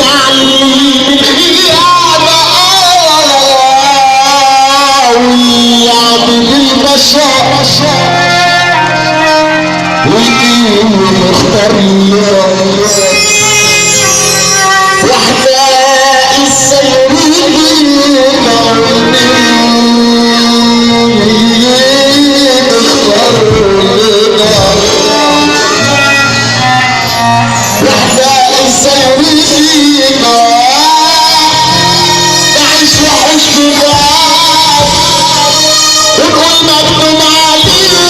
تعليم الخيانة ويعبد البشر ويجيب مختار واحداء السيرين اختار واحداء السيرين تعيش وحوش بغاب ونقول مكتوب علينا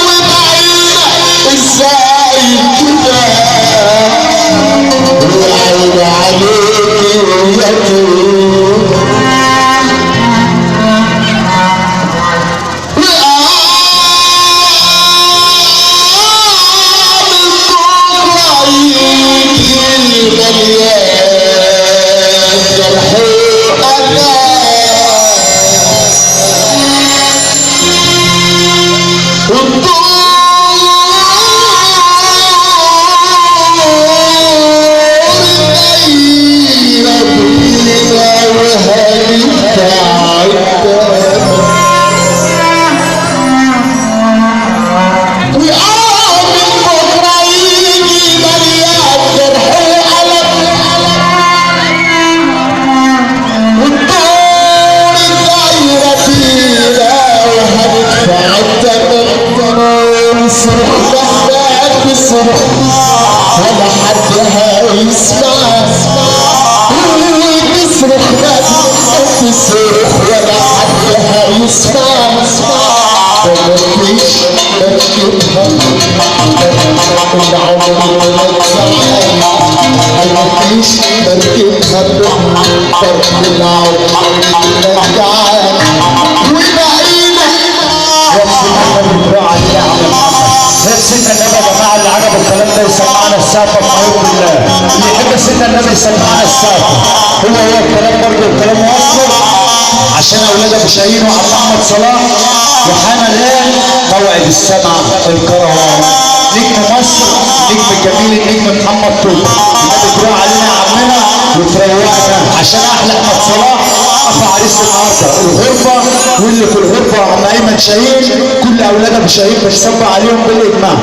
وبعينا ازاي كده وعين عليكي ويتيم ولا حد هيسمع تصرخ تصرخ ولا حد هيسمع مفيش مركبها العمر ما تزعل مفيش مركبها بالطرف العمر رجعان وبعينا زي سيدنا النبي يا جماعه اللي عجبه الكلام ده يسمعنا السقف بحب الله، اللي يحب سيدنا النبي يسمعنا السقف. هو الكلام برضه الكلام واصل عشان اولاد ابو شاهين وعبد محمد صلاح وحان الان موعد السمع الكروان. نجم مصر نجم الجميل النجم محمد طوب النبي تروح علينا يا عمنا وتروقنا عشان احلى احمد صلاح اخو عريس النهارده الغربه واللي في الغربه عم ايمن شاهين كل اولاد ابو شاهين بتصب عليهم بالاجماع.